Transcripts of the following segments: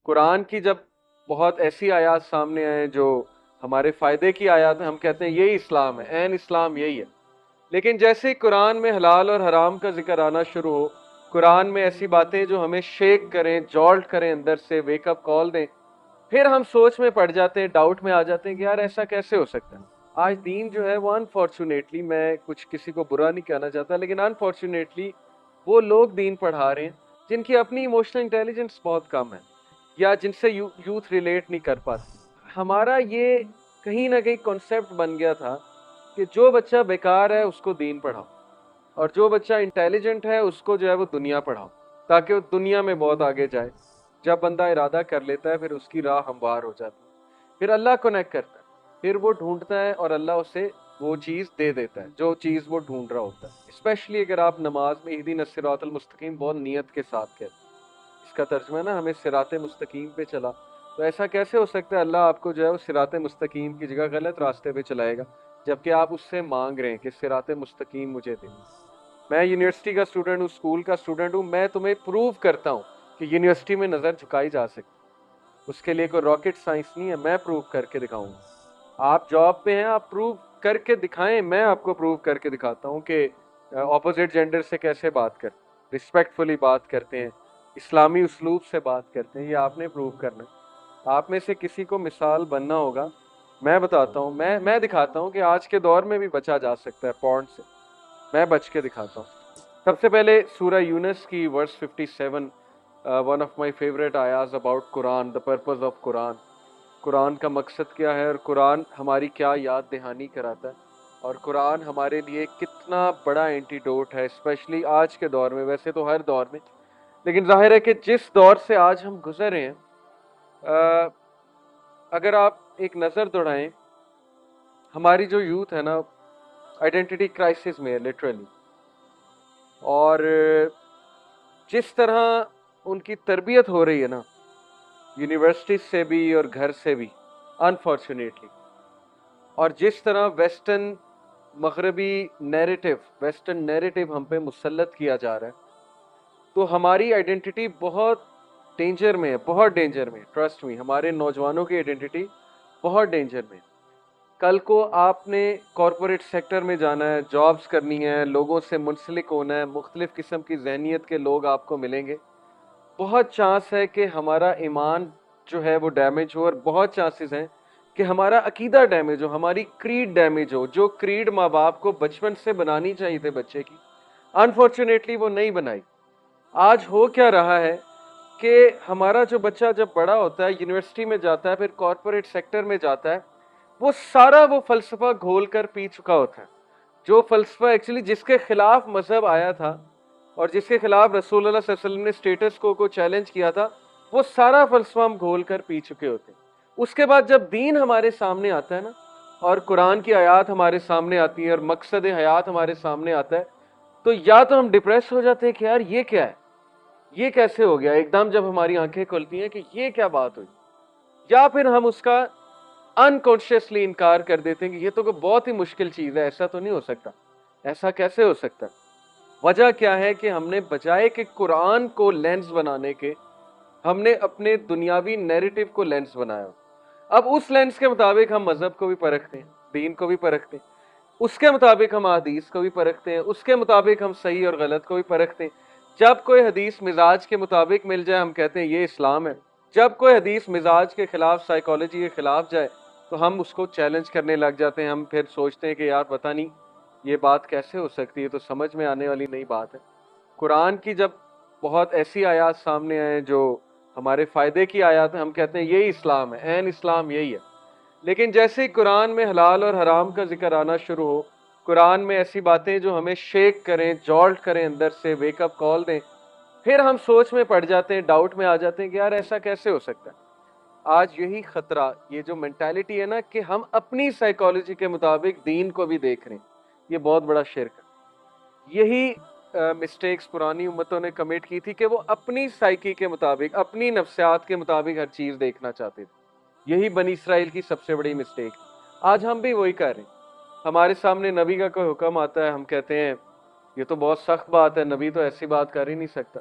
قرآن کی جب بہت ایسی آیات سامنے آئے جو ہمارے فائدے کی آیات ہیں، ہم کہتے ہیں یہی اسلام ہے، عین اسلام یہی ہے۔ لیکن جیسے ہی قرآن میں حلال اور حرام کا ذکر آنا شروع ہو، قرآن میں ایسی باتیں جو ہمیں شیک کریں، جولٹ کریں، اندر سے ویک اپ کال دیں، پھر ہم سوچ میں پڑ جاتے ہیں، ڈاؤٹ میں آ جاتے ہیں کہ یار ایسا کیسے ہو سکتا ہے۔ آج دین جو ہے وہ انفارچونیٹلی، میں کچھ کسی کو برا نہیں کہنا چاہتا، لیکن انفارچونیٹلی وہ لوگ دین پڑھا رہے ہیں جن کی اپنی ایموشنل انٹیلیجنس بہت کم ہے، یا جن سے یوتھ ریلیٹ نہیں کر پاتی۔ ہمارا یہ کہیں نہ کہیں کانسیپٹ بن گیا تھا کہ جو بچہ بیکار ہے اس کو دین پڑھاؤ، اور جو بچہ انٹیلیجنٹ ہے اس کو جو ہے وہ دنیا پڑھاؤ، تاکہ وہ دنیا میں بہت آگے جائے۔ جب بندہ ارادہ کر لیتا ہے پھر اس کی راہ ہموار ہو جاتی ہے، پھر اللہ کنیکٹ کرتا ہے، پھر وہ ڈھونڈتا ہے اور اللہ اسے وہ چیز دے دیتا ہے جو چیز وہ ڈھونڈ رہا ہوتا ہے۔ اسپیشلی اگر آپ نماز میں اہدینا الصراط المستقیم بہت نیت کے ساتھ کہتے ہیں، اس کا ترجمہ ہے نا ہمیں صراط مستقیم پہ چلا، تو ایسا کیسے ہو سکتا ہے اللہ آپ کو جو ہے وہ صراط مستقیم کی جگہ غلط راستے پہ چلائے گا، جبکہ آپ اس سے مانگ رہے ہیں کہ صراط مستقیم مجھے دے۔ میں یونیورسٹی کا اسٹوڈنٹ ہوں، اسکول کا اسٹوڈنٹ ہوں، میں تمہیں پروو کرتا ہوں کہ یونیورسٹی میں نظر جھکائی جا سکتی، اس کے لیے کوئی راکٹ سائنس نہیں ہے، میں پروو کر کے دکھاؤں گا۔ آپ جاب پہ ہیں، آپ پروو کر کے دکھائیں، میں آپ کو پروو کر کے دکھاتا ہوں کہ اپوزٹ جینڈر سے کیسے بات کرتے، رسپیکٹفلی بات کرتے ہیں، اسلامی اسلوب سے بات کرتے ہیں، یہ آپ نے پروو کرنا ہے۔ آپ میں سے کسی کو مثال بننا ہوگا، میں بتاتا ہوں، میں دکھاتا ہوں کہ آج کے دور میں بھی بچا جا سکتا ہے پورن سے، میں بچ کے دکھاتا ہوں۔ سب سے پہلے سورہ یونس کی verse 57، one of my favourite ayahs about Quran, the purpose of Quran, Quran کا مقصد کیا ہے، اور قرآن ہماری کیا یاد دہانی کراتا ہے، اور قرآن ہمارے لیے کتنا بڑا اینٹیڈوٹ ہے، اسپیشلی آج کے دور میں، ویسے تو ہر دور میں، لیکن ظاہر ہے کہ جس دور سے آج ہم گزر رہے ہیں، اگر آپ ایک نظر دوڑائیں، ہماری جو یوتھ ہے نا آئیڈینٹی کرائسس میں ہے لٹرلی، اور جس طرح ان کی تربیت ہو رہی ہے نا یونیورسٹی سے بھی اور گھر سے بھی انفارچونیٹلی، اور جس طرح مغربی ویسٹرن نیریٹو ہم پہ مسلط کیا جا رہا ہے، تو ہماری آئیڈینٹی بہت ڈینجر میں ہے، بہت ڈینجر میں، ٹرسٹ می، ہمارے نوجوانوں کی آئیڈینٹی بہت ڈینجر میں۔ کل کو آپ نے کارپوریٹ سیکٹر میں جانا ہے، جابز کرنی ہے، لوگوں سے منسلک ہونا ہے، مختلف قسم کی ذہنیت کے لوگ آپ کو ملیں گے، بہت چانس ہے کہ ہمارا ایمان جو ہے وہ ڈیمیج ہو، اور بہت چانسز ہیں کہ ہمارا عقیدہ ڈیمیج ہو، ہماری کریڈ ڈیمیج ہو، جو کریڈ ماں باپ کو بچپن سے بنانی چاہیے تھے بچے کی، انفارچونیٹلی وہ نہیں بنائی۔ آج ہو کیا رہا ہے کہ ہمارا جو بچہ جب بڑا ہوتا ہے، یونیورسٹی میں جاتا ہے، پھر کارپوریٹ سیکٹر میں جاتا ہے، وہ فلسفہ گھول کر پی چکا ہوتا ہے، جو فلسفہ ایکچولی جس کے خلاف مذہب آیا تھا اور جس کے خلاف رسول اللہ صلی اللہ علیہ وسلم نے اسٹیٹس کو چیلنج کیا تھا، وہ سارا فلسفہ ہم گھول کر پی چکے ہوتے ہیں۔ اس کے بعد جب دین ہمارے سامنے آتا ہے نا، اور قرآن کی آیات ہمارے سامنے آتی ہیں، اور مقصد حیات ہمارے سامنے آتا ہے، تو یا تو ہم ڈپریس ہو جاتے ہیں کہ یار یہ کیا ہے، یہ کیسے ہو گیا ایک دم، جب ہماری آنکھیں کھلتی ہیں کہ یہ کیا بات ہوئی، یا پھر ہم اس کا انکانشیسلی انکار کر دیتے ہیں کہ یہ تو کوئی بہت ہی مشکل چیز ہے، ایسا تو نہیں ہو سکتا، ایسا کیسے ہو سکتا۔ وجہ کیا ہے کہ ہم نے بجائے کہ قرآن کو لینس بنانے کے، ہم نے اپنے دنیاوی نیریٹو کو لینس بنایا۔ اب اس لینس کے مطابق ہم مذہب کو بھی پرکھتے ہیں، دین کو بھی پرکھتے ہیں، اس کے مطابق ہم حدیث کو بھی پرکھتے ہیں، اس کے مطابق ہم صحیح اور غلط کو بھی پرکھتے ہیں۔ جب کوئی حدیث مزاج کے مطابق مل جائے، ہم کہتے ہیں یہ اسلام ہے۔ جب کوئی حدیث مزاج کے خلاف، سائیکالوجی کے خلاف جائے، تو ہم اس کو چیلنج کرنے لگ جاتے ہیں، ہم پھر سوچتے ہیں کہ یار پتہ نہیں یہ بات کیسے ہو سکتی ہے، تو سمجھ میں آنے والی نئی بات ہے۔ قرآن کی جب بہت ایسی آیات سامنے آئے جو ہمارے فائدے کی آیات ہیں، ہم کہتے ہیں یہی اسلام ہے، عین اسلام یہی ہے۔ لیکن جیسے ہی قرآن میں حلال اور حرام کا ذکر آنا شروع ہو، قرآن میں ایسی باتیں جو ہمیں شیک کریں، جولٹ کریں، اندر سے ویک اپ کال دیں، پھر ہم سوچ میں پڑ جاتے ہیں، ڈاؤٹ میں آ جاتے ہیں کہ یار ایسا کیسے ہو سکتا ہے۔ آج یہی خطرہ، یہ جو مینٹالٹی ہے نا کہ ہم اپنی سائیکالوجی کے مطابق دین کو بھی دیکھ رہے ہیں، یہ بہت بڑا شرک ہے۔ یہی مسٹیکس پرانی امتوں نے کمٹ کی تھی کہ وہ اپنی سائیکی کے مطابق، اپنی نفسیات کے مطابق ہر چیز دیکھنا چاہتے تھے۔ یہی بنی اسرائیل کی سب سے بڑی مسٹیک تھی۔ آج ہم بھی وہی کر رہے ہیں، ہمارے سامنے نبی کا کوئی حکم آتا ہے، ہم کہتے ہیں یہ تو بہت سخت بات ہے، نبی تو ایسی بات کر ہی نہیں سکتا۔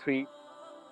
3,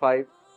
5,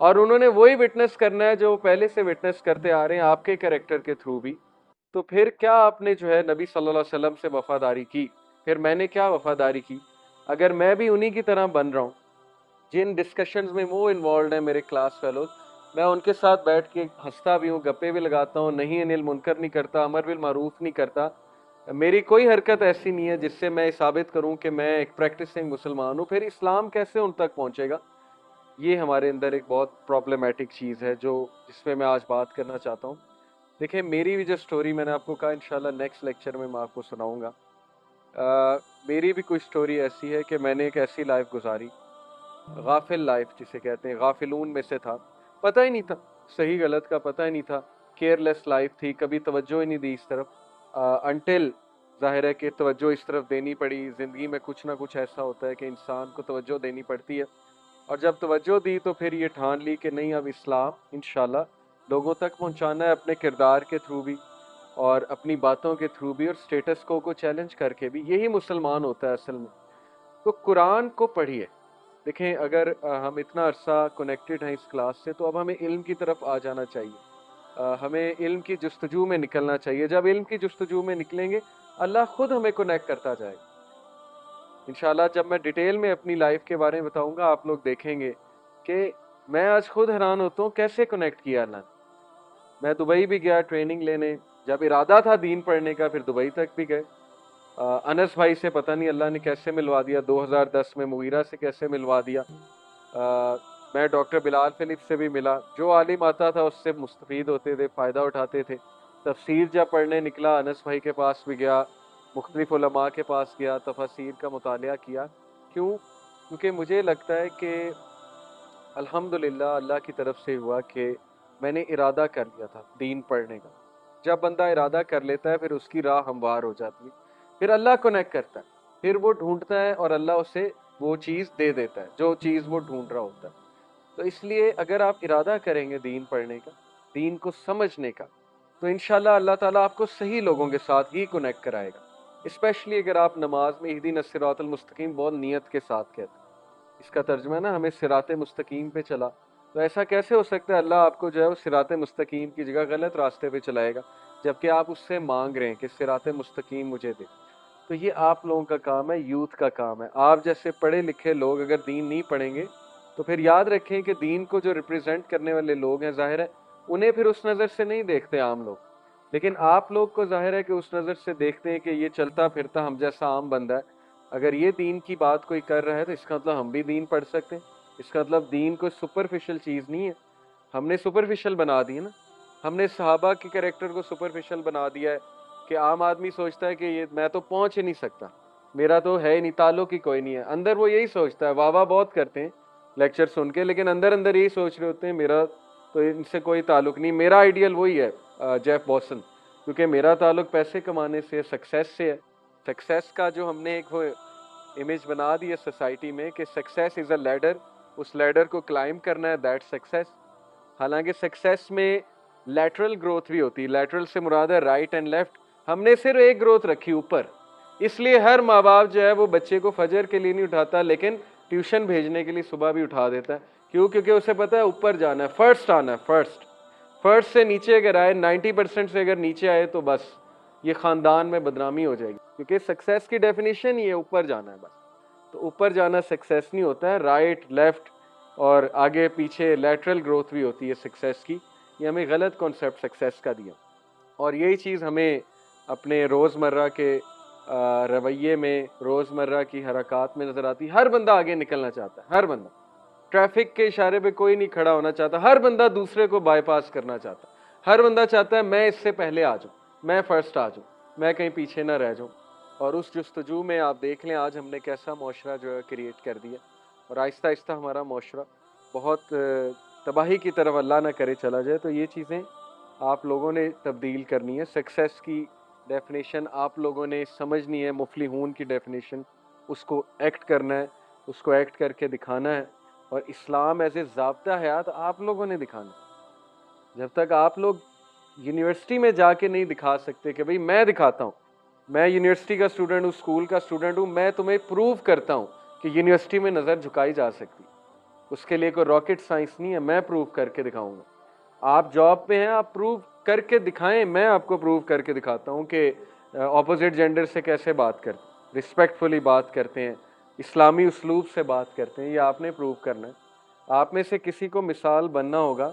اور انہوں نے وہی وٹنس کرنا ہے جو پہلے سے وٹنس کرتے آ رہے ہیں آپ کے کریکٹر کے تھرو بھی. تو پھر کیا آپ نے جو ہے نبی صلی اللہ علیہ وسلم سے وفاداری کی, پھر میں نے کیا وفاداری کی. اگر میں بھی انہی کی طرح بن رہا ہوں جن ڈسکشنز میں وہ انوالوڈ ہیں میرے کلاس فیلوز, میں ان کے ساتھ بیٹھ کے ہنستا بھی ہوں, گپے بھی لگاتا ہوں, نہیں انل منکر نہیں کرتا, امر بالمعروف نہیں کرتا, میری کوئی حرکت ایسی نہیں ہے جس سے میں ثابت کروں کہ میں ایک پریکٹسنگ مسلمان ہوں, پھر اسلام کیسے ان تک پہنچے گا؟ یہ ہمارے اندر ایک بہت پرابلمٹک چیز ہے جس پہ میں آج بات کرنا چاہتا ہوں. دیکھیں میری بھی جو سٹوری, میں نے آپ کو کہا انشاءاللہ نیکسٹ لیکچر میں آپ کو سناؤں گا. میری بھی کوئی سٹوری ایسی ہے کہ میں نے ایک ایسی لائف گزاری, غافل لائف جسے کہتے ہیں, غافلون میں سے تھا, پتہ ہی نہیں تھا صحیح غلط کا, پتہ ہی نہیں تھا, کیئر لیس لائف تھی, کبھی توجہ ہی نہیں دی اس طرف, انٹل ظاہر ہے کہ توجہ اس طرف دینی پڑی. زندگی میں کچھ نہ کچھ ایسا ہوتا ہے کہ انسان کو توجہ دینی پڑتی ہے, اور جب توجہ دی تو پھر یہ ٹھان لی کہ نہیں اب اسلام انشاءاللہ لوگوں تک پہنچانا ہے, اپنے کردار کے تھرو بھی اور اپنی باتوں کے تھرو بھی, اور سٹیٹس کو چیلنج کر کے بھی. یہی مسلمان ہوتا ہے اصل میں. تو قرآن کو پڑھیے. دیکھیں اگر ہم اتنا عرصہ کنیکٹڈ ہیں اس کلاس سے, تو اب ہمیں علم کی طرف آ جانا چاہیے, ہمیں علم کی جستجو میں نکلنا چاہیے. جب علم کی جستجو میں نکلیں گے اللہ خود ہمیں کنیکٹ کرتا جائے گا انشاءاللہ. جب میں ڈیٹیل میں اپنی لائف کے بارے میں بتاؤں گا آپ لوگ دیکھیں گے کہ میں آج خود حیران ہوتا ہوں کیسے کنیکٹ کیا اللہ نے. میں دبئی بھی گیا ٹریننگ لینے, جب ارادہ تھا دین پڑھنے کا, پھر دبئی تک بھی گئے. انس بھائی سے پتہ نہیں اللہ نے کیسے ملوا دیا, 2010 میں مغیرہ سے کیسے ملوا دیا. میں ڈاکٹر بلال فلپ سے بھی ملا, جو عالم آتا تھا اس سے مستفید ہوتے تھے, فائدہ اٹھاتے تھے. تفسیر جب پڑھنے نکلا انس بھائی کے پاس بھی گیا, مختلف علماء کے پاس گیا, تفاسیر کا مطالعہ کیا. کیونکہ مجھے لگتا ہے کہ الحمدللہ اللہ کی طرف سے ہوا کہ میں نے ارادہ کر لیا تھا دین پڑھنے کا. جب بندہ ارادہ کر لیتا ہے پھر اس کی راہ ہموار ہو جاتی ہے, پھر اللہ کنیکٹ کرتا ہے, پھر وہ ڈھونڈتا ہے اور اللہ اسے وہ چیز دے دیتا ہے جو چیز وہ ڈھونڈ رہا ہوتا ہے. تو اس لیے اگر آپ ارادہ کریں گے دین پڑھنے کا, دین کو سمجھنے کا, تو انشاءاللہ اللہ تعالیٰ آپ کو صحیح لوگوں کے ساتھ ہی کنیکٹ کرائے گا. اسپیشلی اگر آپ نماز میں اہدینا الصراط المستقیم بہت نیت کے ساتھ کہتے ہیں, اس کا ترجمہ ہے نا ہمیں صراط مستقیم پہ چلا, تو ایسا کیسے ہو سکتا ہے اللہ آپ کو جو ہے وہ صراط مستقیم کی جگہ غلط راستے پہ چلائے گا, جبکہ آپ اس سے مانگ رہے ہیں کہ صراط مستقیم مجھے دے. تو یہ آپ لوگوں کا کام ہے, یوتھ کا کام ہے. آپ جیسے پڑھے لکھے لوگ اگر دین نہیں پڑھیں گے تو پھر یاد رکھیں کہ دین کو جو ریپرزینٹ کرنے والے لوگ ہیں ظاہر ہے انہیں پھر اس نظر سے نہیں دیکھتے عام لوگ, لیکن آپ لوگ کو ظاہر ہے کہ اس نظر سے دیکھتے ہیں کہ یہ چلتا پھرتا ہم جیسا عام بندہ ہے. اگر یہ دین کی بات کوئی کر رہا ہے تو اس کا مطلب ہم بھی دین پڑھ سکتے ہیں. اس کا مطلب دین کوئی سپرفیشل چیز نہیں ہے. ہم نے سپرفیشل بنا دی ہے نا, ہم نے صحابہ کے کریکٹر کو سپرفیشل بنا دیا ہے کہ عام آدمی سوچتا ہے کہ یہ میں تو پہنچ ہی نہیں سکتا, میرا تو ہے ہی نہیں, تعلق ہی کوئی نہیں ہے. اندر وہ یہی سوچتا ہے, واہ واہ بہت کرتے ہیں لیکچر سن کے, لیکن اندر اندر یہی سوچ رہے ہوتے ہیں میرا تو ان سے کوئی تعلق نہیں. میرا آئیڈیل وہی ہے جیف بوسن, کیونکہ میرا تعلق پیسے کمانے سے, سکسیس سے ہے. سکسیس کا جو ہم نے ایک وہ امیج بنا دی ہے سوسائٹی میں کہ سکسیس از اے لیڈر, اس لیڈر کو کلائم کرنا ہے, دیٹ سکسیس. حالانکہ سکسیس میں لیٹرل گروتھ بھی ہوتی ہے, لیٹرل سے مراد ہے رائٹ اینڈ لیفٹ. ہم نے صرف ایک گروتھ رکھی اوپر, اس لیے ہر ماں باپ جو ہے وہ بچے کو فجر کے لیے نہیں اٹھاتا لیکن ٹیوشن بھیجنے کے لیے صبح بھی اٹھا دیتا ہے. کیونکہ اسے پتا ہے اوپر جانا ہے, فرسٹ آنا ہے. فرسٹ سے نیچے اگر آئے 90% سے اگر نیچے آئے تو بس یہ خاندان میں بدنامی ہو جائے گی, کیونکہ سکسیس کی ڈیفینیشن یہ اوپر جانا ہے بس. تو اوپر جانا سکسیس نہیں ہوتا ہے, رائٹ لیفٹ اور آگے پیچھے لیٹرل گروتھ بھی ہوتی ہے سکسیس کی. یہ ہمیں غلط کانسیپٹ سکسیس کا دیا, اور یہی چیز ہمیں اپنے روزمرہ کے رویے میں, روزمرہ کی حرکات میں نظر آتی. ہر بندہ آگے نکلنا چاہتا ہے, ہر بندہ ٹریفک کے اشارے پہ کوئی نہیں کھڑا ہونا چاہتا, ہر بندہ دوسرے کو بائی پاس کرنا چاہتا, ہر بندہ چاہتا ہے میں اس سے پہلے آ جاؤں, میں فرسٹ آ جاؤں, میں کہیں پیچھے نہ رہ جاؤں. اور اس جستجو میں آپ دیکھ لیں آج ہم نے کیسا معاشرہ جو ہے کریٹ کر دیا, اور آہستہ آہستہ ہمارا معاشرہ بہت تباہی کی طرف اللہ نہ کرے چلا جائے. تو یہ چیزیں آپ لوگوں نے تبدیل کرنی ہے. سکسیس کی ڈیفینیشن آپ لوگوں نے سمجھنی ہے, مفلحون کی ڈیفینیشن, اس کو ایکٹ کرنا ہے, اس کو ایکٹ کر کے دکھانا ہے. اور اسلام ایز اے ضابطہ حیات آپ لوگوں نے دکھانا ہے. جب تک آپ لوگ یونیورسٹی میں جا کے نہیں دکھا سکتے کہ بھئی میں دکھاتا ہوں, میں یونیورسٹی کا اسٹوڈنٹ ہوں, اسکول کا اسٹوڈنٹ ہوں, میں تمہیں پروو کرتا ہوں کہ یونیورسٹی میں نظر جھکائی جا سکتی, اس کے لیے کوئی راکٹ سائنس نہیں ہے، میں پروو کر کے دکھاؤں گا۔ آپ جاب پہ ہیں، آپ پروو کر کے دکھائیں، میں آپ کو پروو کر کے دکھاتا ہوں کہ اپوزٹ جینڈر سے کیسے بات کرتے ہیں، رسپیکٹفلی بات کرتے ہیں، اسلامی اسلوب سے بات کرتے ہیں، یہ آپ نے پروو کرنا ہے۔ آپ میں سے کسی کو مثال بننا ہوگا،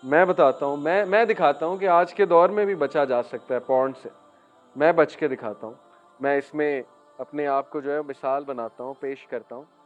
میں بتاتا ہوں، میں دکھاتا ہوں کہ آج کے دور میں بھی بچا جا سکتا ہے پورن سے، میں بچ کے دکھاتا ہوں، میں اس میں اپنے آپ کو جو ہے مثال بناتا ہوں، پیش کرتا ہوں۔